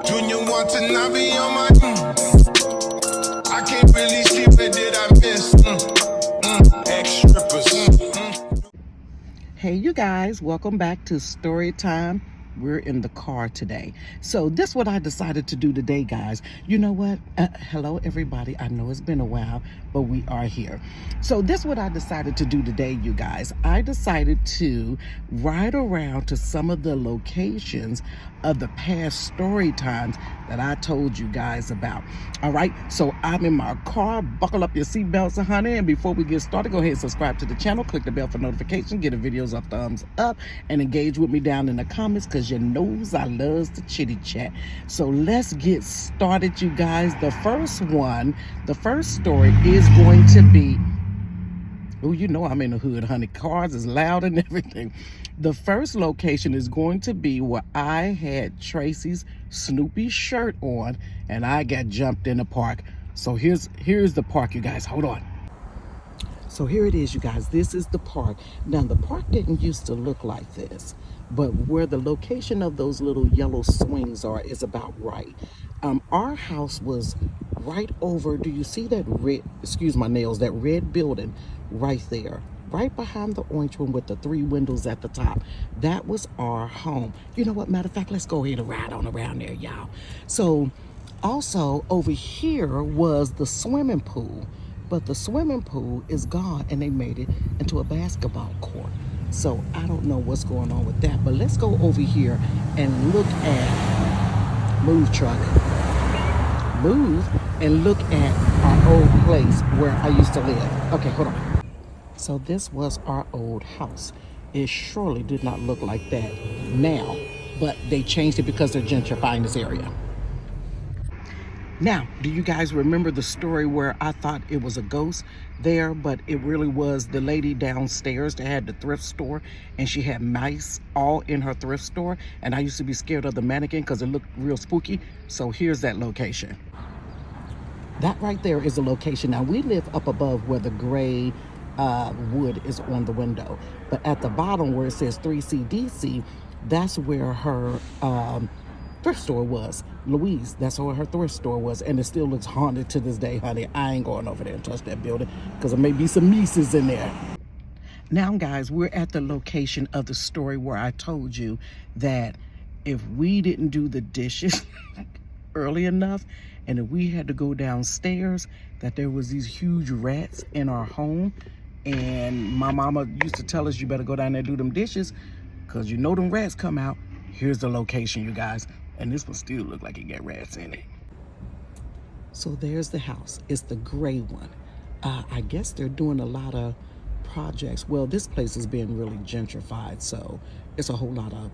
Junior want to not be on my I can't really see what did I miss. Ex-strippers. Hey you guys, welcome back to Storytime. We're in the car today. So this is what I decided to do today, guys. You know what? Hello everybody. I know it's been a while, but we are here. So this is what I decided to do today, you guys. I decided to ride around to some of the locations of the past story times that I told you guys about. All right, so I'm in my car. Buckle up your seatbelts, honey. And before we get started, go ahead and subscribe to the channel. Click the bell for notifications. Get the videos a thumbs up and engage with me down in the comments because you knows I loves to chitty chat. So let's get started, you guys. The first story is going to be, oh, you know I'm in the hood, honey. Cars is loud and everything. The first location is going to be where I had Tracy's Snoopy shirt on and I got jumped in the park. So here's the park, you guys. Hold on. So here it is, you guys. This is the park. Now, the park didn't used to look like this, but where the location of those little yellow swings are is about right. Our house was right over, do you see that red, excuse my nails, that red building right there? Right behind the orange one with the 3 windows at the top. That was our home. You know what, matter of fact, let's go ahead and ride on around there, y'all. So also over here was the swimming pool, but the swimming pool is gone and they made it into a basketball court. So I don't know what's going on with that, but let's go over here and look at, move truck, move and look at our old place where I used to live. Okay, hold on. So this was our old house. It surely did not look like that now, but they changed it because they're gentrifying this area. Now, do you guys remember the story where I thought it was a ghost there, but it really was the lady downstairs that had the thrift store and she had mice all in her thrift store, and I used to be scared of the mannequin because it looked real spooky. So here's that location. That right there is the location. Now we live up above where the gray wood is on the window, but at the bottom where it says 3CDC, that's where her thrift store was. Louise, that's where her thrift store was, and it still looks haunted to this day, honey. I ain't going over there and touch that building because there may be some mices in there. Now, guys, we're at the location of the story where I told you that if we didn't do the dishes early enough and if we had to go downstairs, that there was these huge rats in our home. And my mama used to tell us, you better go down there and do them dishes because you know them rats come out. Here's the location, you guys. And this one still look like it got rats in it. So there's the house. It's the gray one. I guess they're doing a lot of projects. Well, this place is being really gentrified, so it's a whole lot of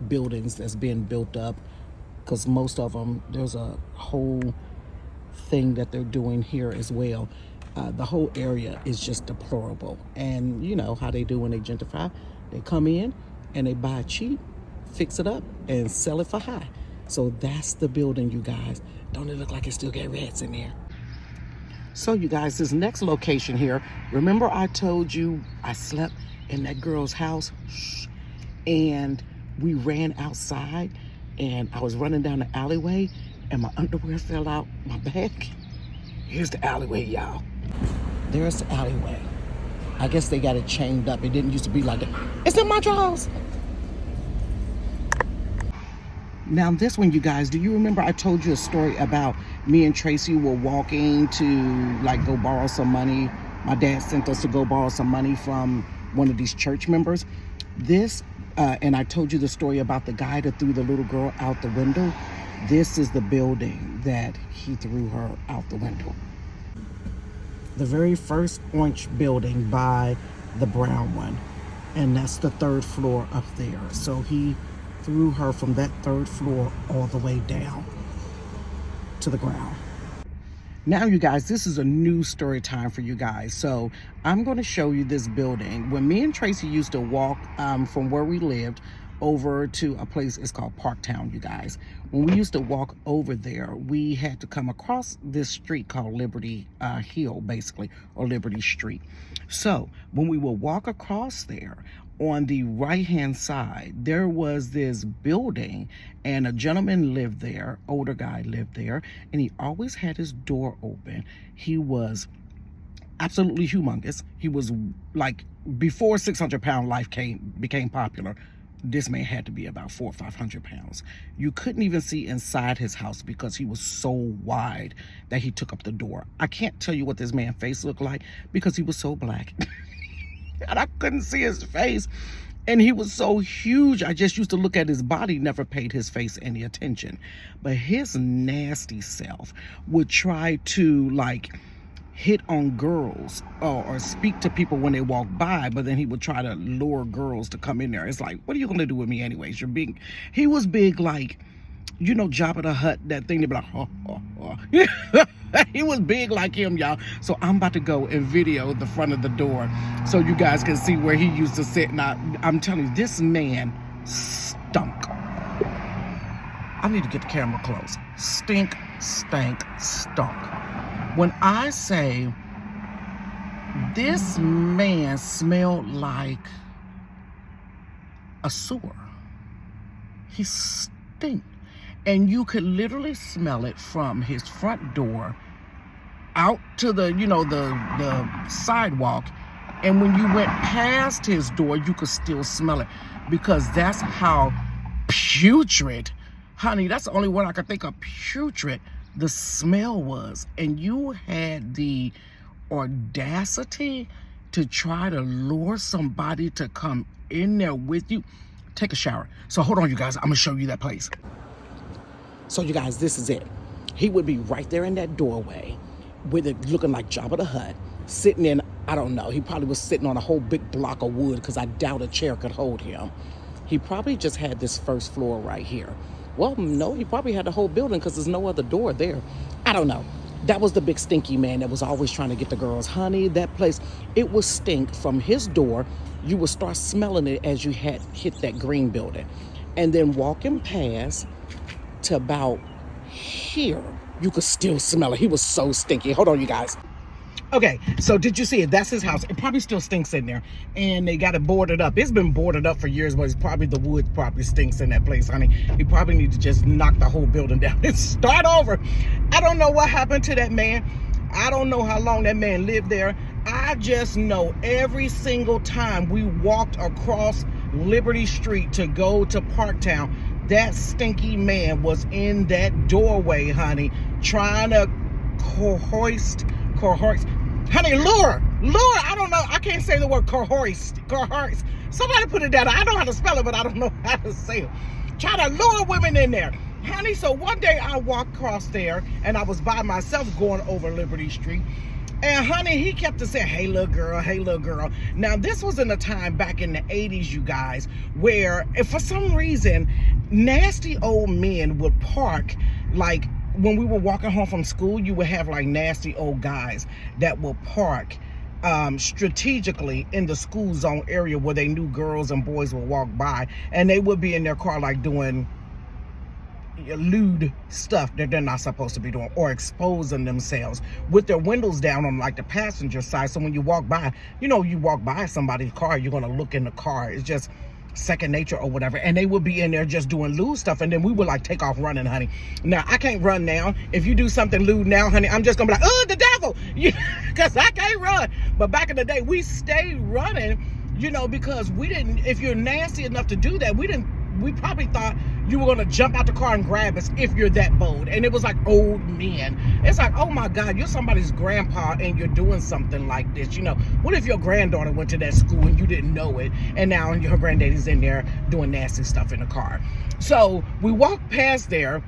buildings that's being built up because most of them, there's a whole thing that they're doing here as well. The whole area is just deplorable. And you know how they do when they gentrify. They come in and they buy cheap, fix it up, and sell it for high. So that's the building, you guys. Don't it look like it still got rats in there? So you guys, this next location here, remember I told you I slept in that girl's house? And we ran outside and I was running down the alleyway and my underwear fell out my bag. Here's the alleyway, y'all. There's the alleyway. I guess they got it chained up. It didn't used to be like that. It's in my drawers. Now this one, you guys, do you remember I told you a story about me and Tracy were walking to like go borrow some money? My dad sent us to go borrow some money from one of these church members. And I told you the story about the guy that threw the little girl out the window. This is the building that he threw her out the window. The very first orange building by the brown one. And that's the 3rd floor up there. So he threw her from that 3rd floor all the way down to the ground. Now, you guys, this is a new story time for you guys. So I'm going to show you this building. When me and Tracy used to walk from where we lived over to a place, it's called Parktown, you guys. When we used to walk over there, we had to come across this street called Liberty Hill, basically, or Liberty Street. So when we would walk across there, on the right hand side, there was this building, and a gentleman lived there, older guy lived there, and he always had his door open. He was absolutely humongous. He was like, before 600-pound life became popular, this man had to be about 400 or 500 pounds. You couldn't even see inside his house because he was so wide that he took up the door. I can't tell you what this man's face looked like because he was so black. And I couldn't see his face. And he was so huge, I just used to look at his body, never paid his face any attention. But his nasty self would try to like hit on girls or speak to people when they walk by, but then he would try to lure girls to come in there. It's like, what are you gonna do with me anyways? You're big. He was big like, you know, Jabba the Hutt, that thing. They be like, oh, oh, oh. He was big like him, y'all. So I'm about to go and video the front of the door so you guys can see where he used to sit. Now, I'm telling you, this man stunk. I need to get the camera close. Stink, stank, stunk. When I say this man smelled like a sewer, he stinked. And you could literally smell it from his front door out to the, you know, the sidewalk. And when you went past his door, you could still smell it because that's how putrid, honey, that's the only word I could think of, putrid, the smell was. And you had the audacity to try to lure somebody to come in there with you. Take a shower. So hold on, you guys, I'm gonna show you that place. So you guys, this is it. He would be right there in that doorway with it looking like Jabba the Hutt, sitting in, I don't know, he probably was sitting on a whole big block of wood because I doubt a chair could hold him. He probably just had this first floor right here. Well, no, he probably had the whole building because there's no other door there. I don't know. That was the big stinky man that was always trying to get the girls. Honey, that place, it was stink from his door. You would start smelling it as you had hit that green building. And then walking past to about here, you could still smell it. He was so stinky. Hold on, you guys. Okay, so did you see it? That's his house. It probably still stinks in there. And they got it boarded up. It's been boarded up for years, but it's probably the wood probably stinks in that place, honey. He probably need to just knock the whole building down and start over. I don't know what happened to that man. I don't know how long that man lived there. I just know every single time we walked across Liberty Street to go to Parktown, that stinky man was in that doorway, honey, trying to coerce, honey, lure, I don't know, I can't say the word coerce. Somebody put it down. I know how to spell it, but I don't know how to say it. Try to lure women in there, honey. So one day I walked across there, and I was by myself going over Liberty Street. And honey, he kept to saying, hey, little girl, hey, little girl. Now, this was in a time back in the 80s, you guys, where if for some reason, nasty old men would park, like when we were walking home from school, you would have like nasty old guys that would park strategically in the school zone area where they knew girls and boys would walk by, and they would be in their car like doing lewd stuff that they're not supposed to be doing, or exposing themselves with their windows down on like the passenger side. So when you walk by, you know, you walk by somebody's car, you're gonna look in the car. It's just second nature or whatever. And they would be in there just doing lewd stuff, and then we would like take off running, honey. Now I can't run now. If you do something lewd now, honey, I'm just gonna be like, oh, the devil, because I can't run. But back in the day, we stayed running, you know, because we didn't, if you're nasty enough to do that, we probably thought you were gonna jump out the car and grab us if you're that bold. And it was like old men. It's like, oh my God, you're somebody's grandpa and you're doing something like this. You know, what if your granddaughter went to that school and you didn't know it, and now her granddaddy's in there doing nasty stuff in the car? So we walked past there,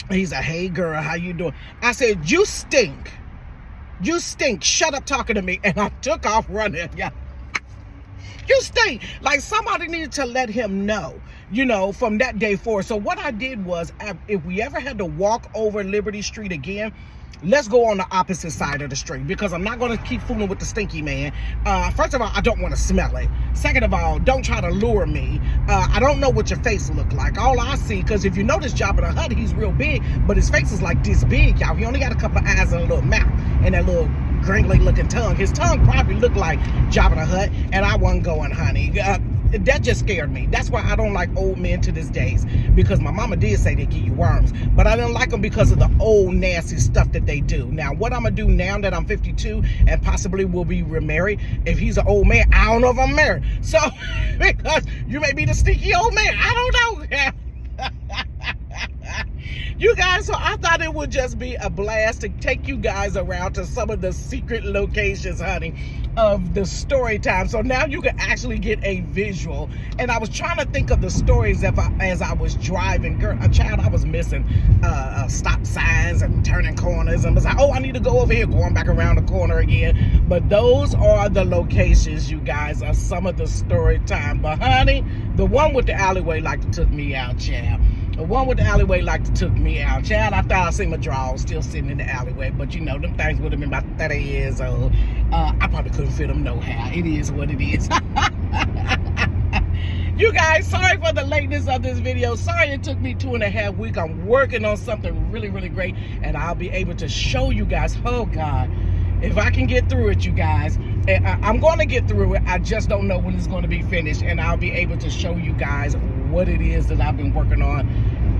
and he's like, hey girl, how you doing? I said, you stink. You stink. Shut up talking to me. And I took off running. Yeah. You stink. Like somebody needed to let him know, you know, from that day forward. So what I did was, if we ever had to walk over Liberty Street again, let's go on the opposite side of the street, because I'm not going to keep fooling with the stinky man. First of all, I don't want to smell it. Second of all, don't try to lure me. I don't know what your face look like. All I see, because if you notice Jabba the Hutt, he's real big, but his face is like this big, y'all. He only got a couple of eyes and a little mouth and that little gringly looking tongue. His tongue probably looked like Jabba the Hutt, and I wasn't going, honey. that just scared me. That's why I don't like old men to this days, because my mama did say they give you worms, but I didn't like them because of the old nasty stuff that they do. Now, what I'm gonna do now that I'm 52 and possibly will be remarried, if he's an old man, I don't know if I'm married. So, because you may be the sneaky old man, I don't know. You guys, so I thought it would just be a blast to take you guys around to some of the secret locations, honey, of the story time. So now you can actually get a visual. And I was trying to think of the stories as I was driving. Girl, a child, I was missing stop signs and turning corners, and was like, oh, I need to go over here, going back around the corner again. But those are the locations, you guys, of some of the story time. But honey, the one with the alleyway took me out, child. The one with the alleyway took me out. Child, I thought I seen my drawers still sitting in the alleyway, but you know, them things would have been about 30 years old. I probably couldn't fit them no how. It is what it is. You guys, sorry for the lateness of this video. Sorry it took me 2.5 weeks. I'm working on something really, really great, and I'll be able to show you guys. Oh, God. If I can get through it, you guys, I'm going to get through it. I just don't know when it's going to be finished, and I'll be able to show you guys what it is that I've been working on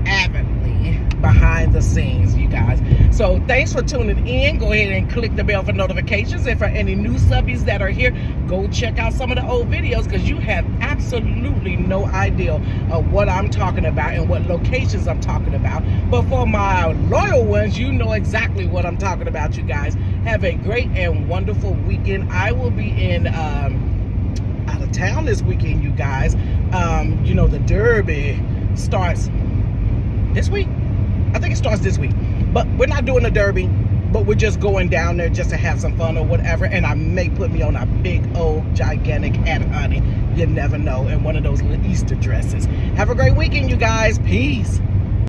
avidly behind the scenes, you guys. So thanks for tuning in. Go ahead and click the bell for notifications. And for any new subbies that are here, go check out some of the old videos, because you have absolutely no idea of what I'm talking about and what locations I'm talking about. But for my loyal ones, you know exactly what I'm talking about, you guys. Have a great and wonderful weekend. I will be in out of town this weekend, you guys. You know, the Derby starts this week. I think it starts this week. But we're not doing the Derby, but we're just going down there just to have some fun or whatever. And I may put me on a big old gigantic hat, honey. You never know. And one of those little Easter dresses. Have a great weekend, you guys. Peace.